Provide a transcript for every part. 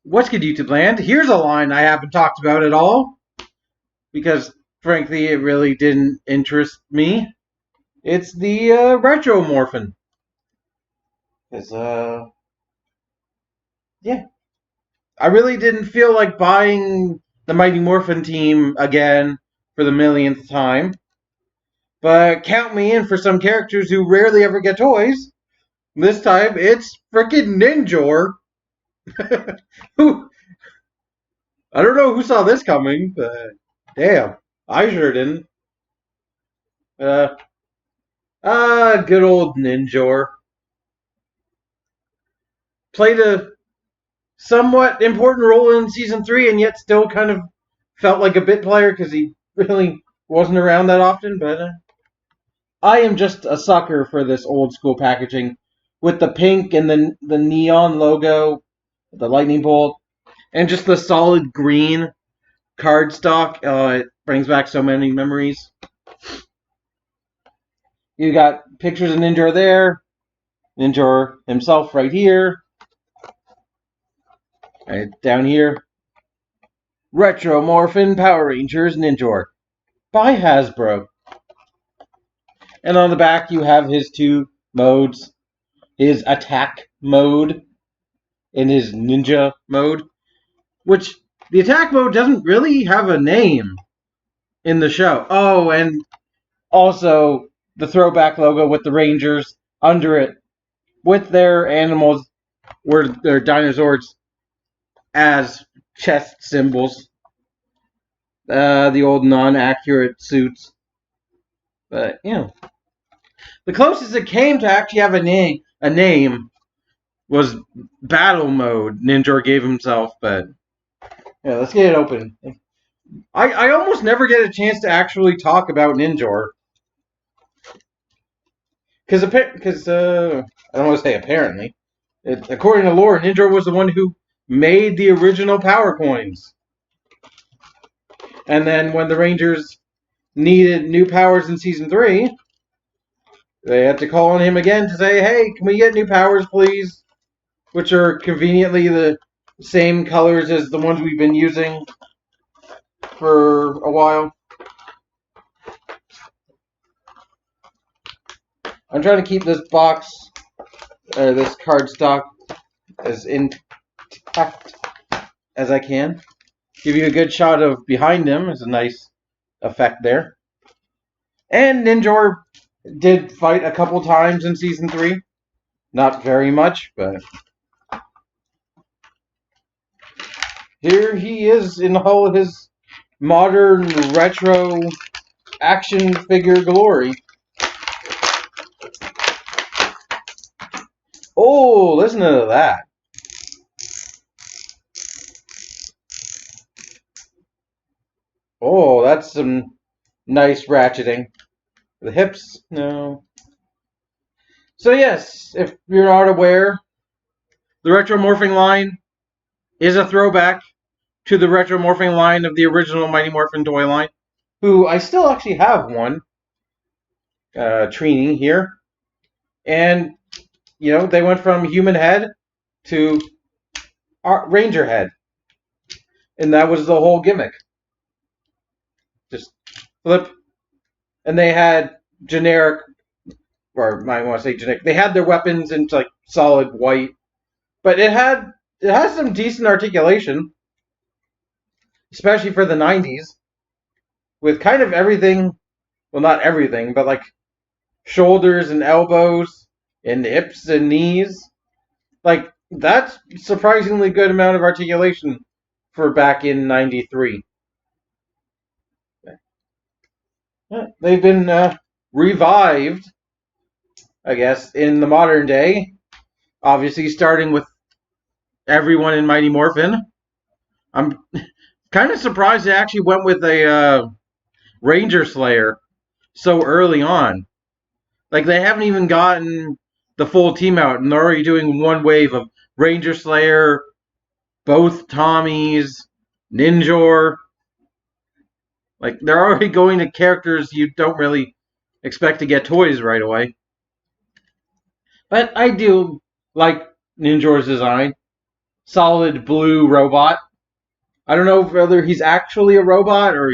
What's good, YouTube land? Here's a line I haven't talked about at all because, frankly, it really didn't interest me. It's the Retro Morphin. Because, yeah. I really didn't feel like buying the Mighty Morphin team again for the millionth time. But count me in for some characters who rarely ever get toys. This time, it's frickin' Ninjor. Who I don't know who saw this coming, but damn, I sure didn't. Uh, good old Ninjor. Played a somewhat important role in Season 3 and yet still kind of felt like a bit player because he really wasn't around that often, but I am just a sucker for this old school packaging with the pink and the neon logo, the lightning bolt, and just the solid green cardstock. It brings back so many memories. You got pictures of Ninjor there, Ninjor himself right here, right down here. Retro Morphin Power Rangers Ninjor by Hasbro. And on the back you have his two modes, his attack mode and his ninja mode, which the attack mode doesn't really have a name in the show. Oh, and also the throwback logo with the Rangers under it with their animals, or their dinosaurs, as chest symbols. The old non-accurate suits. But, you know. The closest it came to actually have a name was Battle Mode Ninjor gave himself, but yeah, let's get it open. I almost never get a chance to actually talk about Ninjor. Because I don't want to say apparently. According to lore, Ninjor was the one who made the original power coins. And then when the Rangers needed new powers in Season 3, they had to call on him again to say, hey, can we get new powers, please? Which are conveniently the same colors as the ones we've been using for a while. I'm trying to keep this box, or this cardstock, as intact as I can. Give you a good shot of behind him. It's a nice effect there. And Ninjor did fight a couple times in Season 3. Not very much, but here he is in all of his modern retro action figure glory. Oh, listen to that. Oh, that's some nice ratcheting. The hips, no. So yes, if you're not aware, the Retro Morphing line is a throwback to the Retro Morphing line of the original Mighty Morphin toy line, who I still actually have one, Trini here. And, you know, they went from human head to Ranger head. And that was the whole gimmick. Just flip. And they had generic, or I want to say generic, they had their weapons in like solid white. But it has some decent articulation, especially for the 90s, with kind of everything, well, not everything, but like shoulders and elbows and hips and knees. Like, that's surprisingly good amount of articulation for back in 93. They've been revived, I guess, in the modern day. Obviously, starting with everyone in Mighty Morphin. I'm kind of surprised they actually went with a Ranger Slayer so early on. Like, they haven't even gotten the full team out, and they're already doing one wave of Ranger Slayer, both Tommies, Ninjor. Like, they're already going to characters you don't really expect to get toys right away. But I do like Ninjor's design. solid blue robot. I don't know whether he's actually a robot or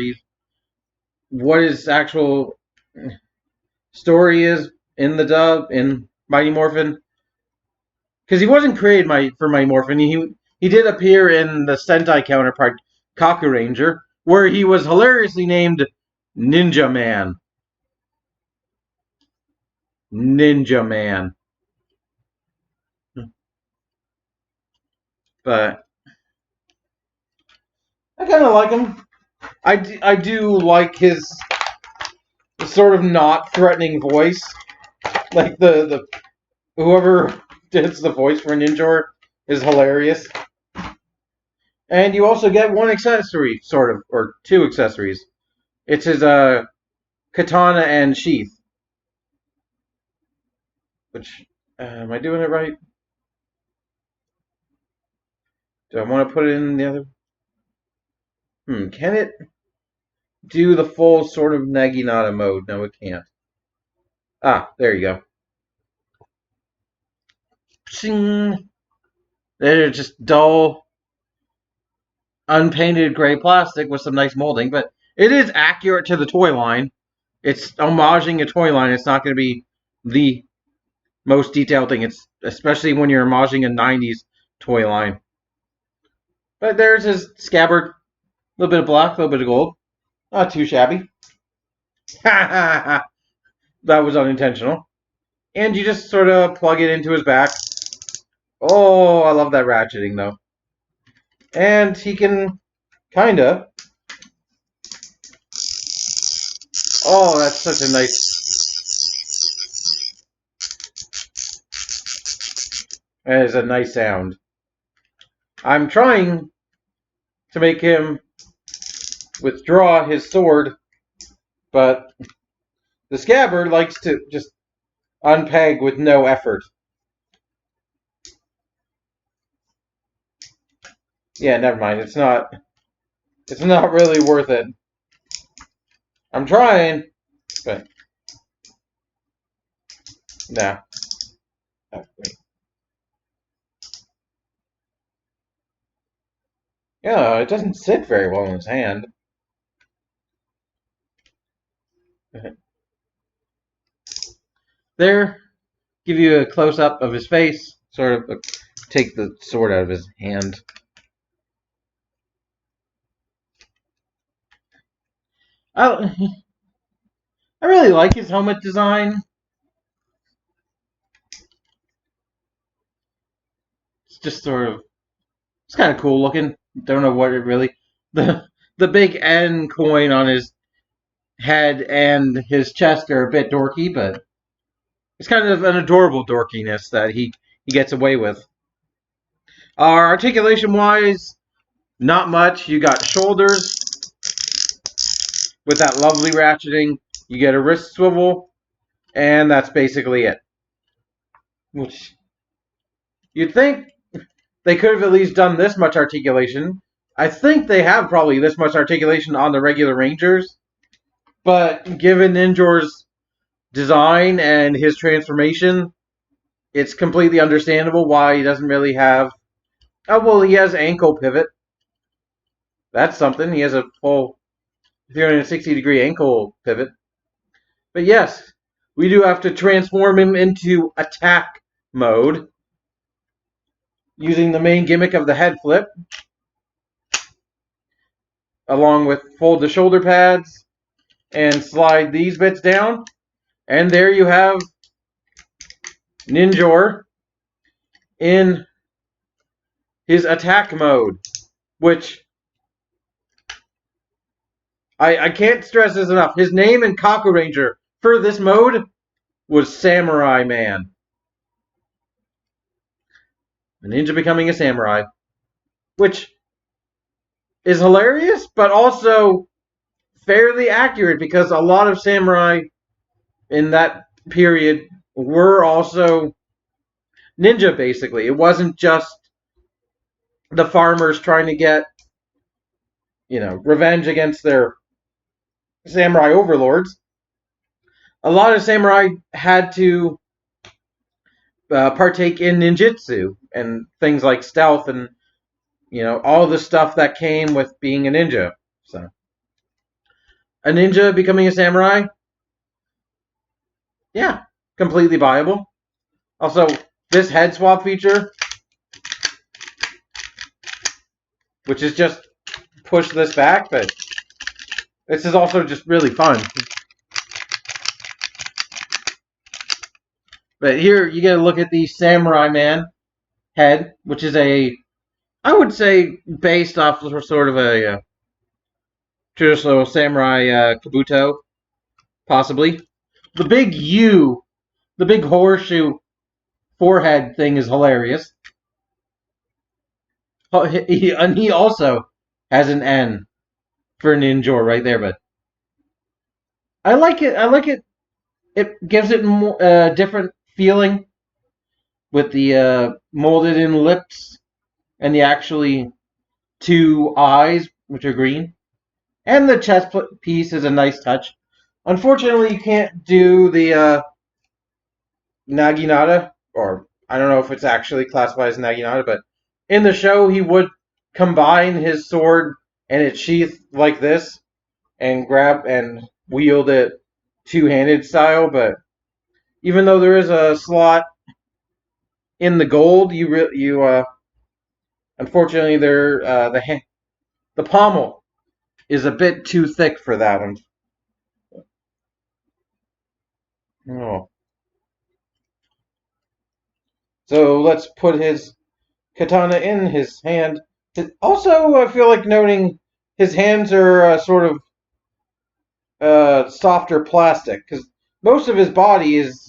what his actual story is in the dub in Mighty Morphin. Because he wasn't created for Mighty Morphin. He did appear in the Sentai counterpart Kaku Ranger, where he was hilariously named Ninja Man. Ninja Man. But I kind of like him. I do like his sort of not threatening voice. Like the whoever does the voice for Ninjor is hilarious. And you also get one accessory, sort of, or two accessories. It's his katana and sheath. Which, am I doing it right? Do I want to put it in the other? Can it do the full sort of Naginata mode? No, it can't. Ah, there you go. Pshing. They're just dull, unpainted gray plastic with some nice molding, but it is accurate to the toy line. It's homaging a toy line. It's not going to be the most detailed thing. It's especially when you're homaging a 90s toy line. But there's his scabbard. A little bit of black, a little bit of gold. Not too shabby. That was unintentional. And you just sort of plug it into his back. Oh, I love that ratcheting, though. And he can kinda. Oh, that's such a nice. That is a nice sound. I'm trying to make him withdraw his sword, but the scabbard likes to just unpeg with no effort. Yeah, never mind. It's not really worth it. I'm trying, but nah. Oh, wait. Yeah, it doesn't sit very well in his hand. There, give you a close-up of his face, sort of take the sword out of his hand. I really like his helmet design. It's just sort of, it's kind of cool looking. Don't know what it really, the big N coin on his head and his chest are a bit dorky, but it's kind of an adorable dorkiness that he gets away with. Articulation wise, not much. You got shoulders with that lovely ratcheting. You get a wrist swivel, and that's basically it. Which you'd think they could have at least done this much articulation. I think they have probably this much articulation on the regular Rangers, but given Ninjor's design and his transformation, it's completely understandable why he doesn't really have. Oh, well, he has ankle pivot. That's something. He has a full 360-degree ankle pivot. But yes, we do have to transform him into attack mode using the main gimmick of the head flip, along with fold the shoulder pads and slide these bits down. And there you have Ninjor in his attack mode, which I can't stress this enough. His name in Kaku Ranger for this mode was Samurai Man. A ninja becoming a samurai, which is hilarious, but also fairly accurate because a lot of samurai in that period were also ninja, basically. It wasn't just the farmers trying to get, revenge against their samurai overlords. A lot of samurai had to partake in ninjutsu and things like stealth and you know, all the stuff that came with being a ninja. So, a ninja becoming a samurai, yeah, completely viable. Also, this head swap feature, which is just push this back, but this is also just really fun. But here you get a look at the Samurai Man head, which is I would say, based off of sort of a traditional samurai kabuto, possibly. The big U, the big horseshoe forehead thing is hilarious. And he also has an N for Ninjor right there, but I like it. I like it. It gives it a different feeling with the molded in lips and the actually two eyes, which are green. And the chest piece is a nice touch. Unfortunately, you can't do the Naginata, or I don't know if it's actually classified as Naginata, but in the show he would combine his sword and its sheath like this and grab and wield it two-handed style, but even though there is a slot in the gold, you unfortunately the pommel is a bit too thick for that one. Oh. So let's put his katana in his hand. Also, I feel like noting his hands are sort of softer plastic, because most of his body is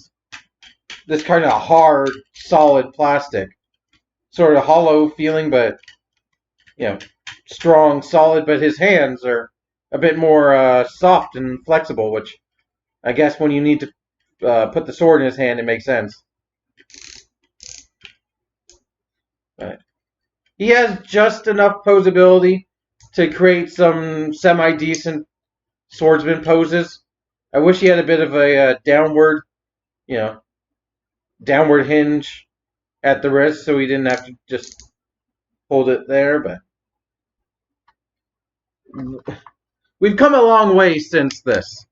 this kind of hard, solid plastic, sort of hollow feeling, but you know, strong, solid. But his hands are a bit more soft and flexible, which I guess when you need to put the sword in his hand, it makes sense. Right. He has just enough posability to create some semi-decent swordsman poses. I wish he had a bit of a downward, you know, downward hinge at the wrist, so he didn't have to just hold it there. But we've come a long way since this,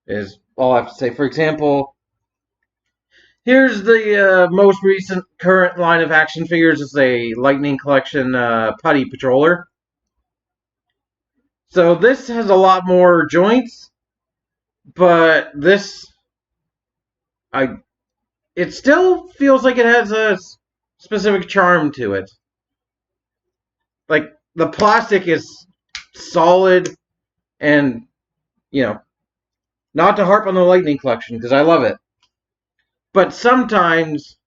is all I have to say. For example, here's the most recent current line of action figures. It's a Lightning Collection Putty Patroller. So this has a lot more joints, but this, it still feels like it has a specific charm to it. Like, the plastic is solid, and, you know, not to harp on the Lightning Collection, because I love it, but sometimes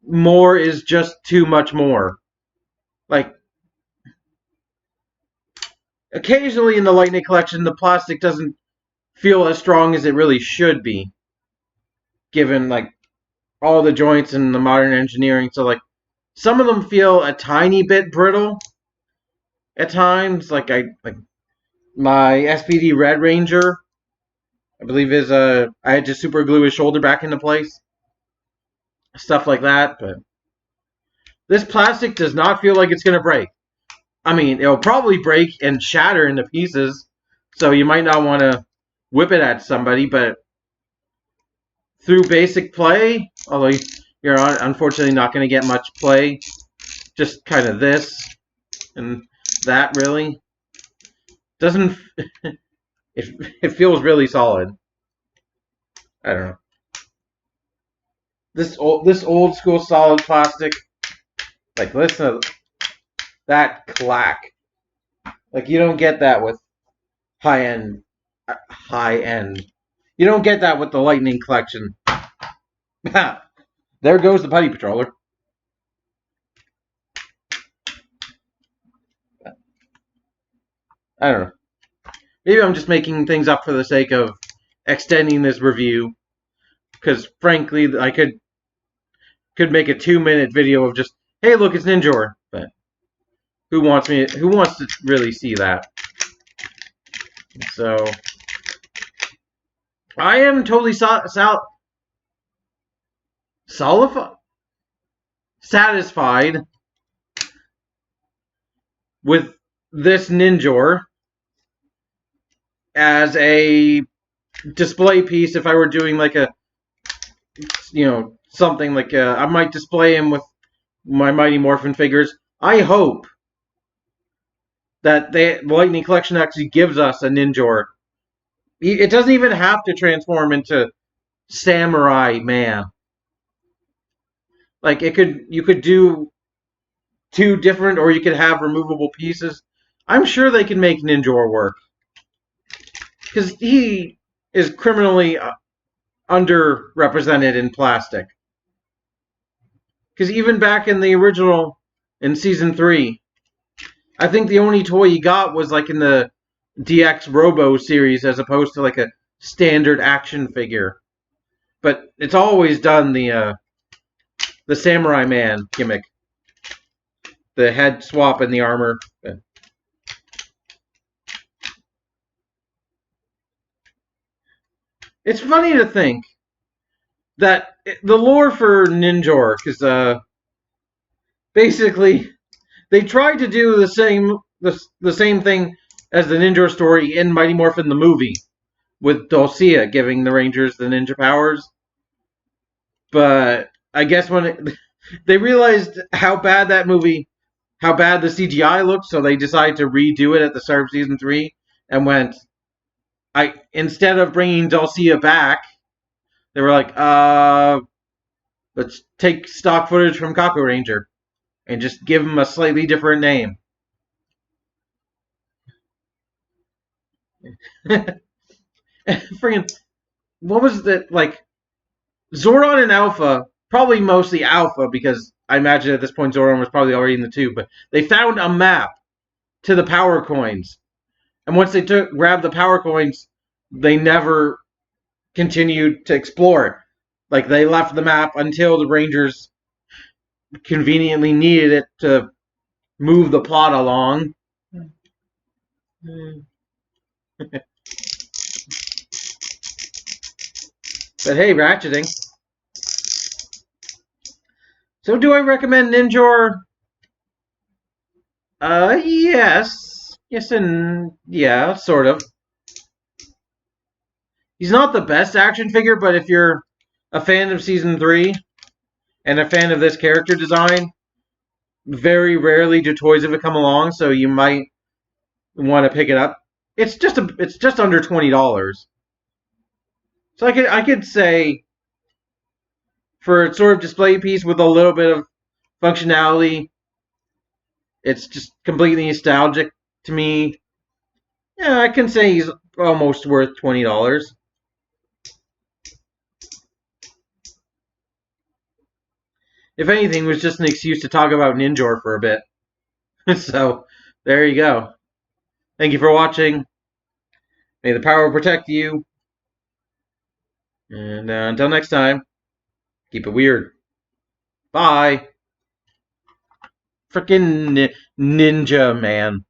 more is just too much more. Like, occasionally in the Lightning Collection, the plastic doesn't feel as strong as it really should be, given, like, all the joints and the modern engineering. So, like, some of them feel a tiny bit brittle at times. Like my SPD Red Ranger, I believe I had to super glue his shoulder back into place. Stuff like that, but this plastic does not feel like it's going to break. I mean, it'll probably break and shatter into pieces, so you might not want to whip it at somebody, but through basic play, although you're unfortunately not going to get much play, just kind of this and that, really doesn't it feels really solid. I don't know. This old school solid plastic, like, listen to that clack. Like, you don't get that with high end. You don't get that with the Lightning Collection. There goes the Putty Patroller. I don't know. Maybe I'm just making things up for the sake of extending this review, because frankly, I could make a 2-minute video of just, hey, look, it's Ninjor, but who wants to really see that? So I am totally satisfied with this Ninjor as a display piece. If I were doing like a, something like I might display him with my Mighty Morphin figures. I hope that the Lightning Collection actually gives us a Ninjor. It doesn't even have to transform into Samurai Man. Like you could do two different, or you could have removable pieces. I'm sure they can make Ninjor work because he is criminally underrepresented in plastic. Because even back in the original, in season 3, I think the only toy he got was like in the DX Robo series, as opposed to like a standard action figure. But it's always done the Samurai Man gimmick, the head swap and the armor. It's funny to think that the lore for Ninjor, because basically they tried to do the same thing as the Ninjor story in Mighty Morphin the movie, with Dulcia giving the Rangers the ninja powers. But I guess when they realized how bad the CGI looked, so they decided to redo it at the start of season 3 and went, instead of bringing Dulcia back, they were like, let's take stock footage from Kaku Ranger and just give him a slightly different name. Friggin', what was that, like, Zordon and Alpha, probably mostly Alpha, because I imagine at this point Zordon was probably already in the tube, but they found a map to the power coins. And once they grabbed the power coins, they never continued to explore it. Like, they left the map until the Rangers conveniently needed it to move the plot along. But hey, ratcheting. So do I recommend Ninjor? Yes. Yes and yeah, sort of. He's not the best action figure, but if you're a fan of Season 3 and a fan of this character design, very rarely do toys of it come along, so you might want to pick it up. It's just under $20. So I could say, for a sort of display piece with a little bit of functionality, it's just completely nostalgic to me. Yeah, I can say he's almost worth $20. If anything, it was just an excuse to talk about Ninjor for a bit. So, there you go. Thank you for watching. May the power protect you. And until next time, keep it weird. Bye. Frickin' Ninja Man.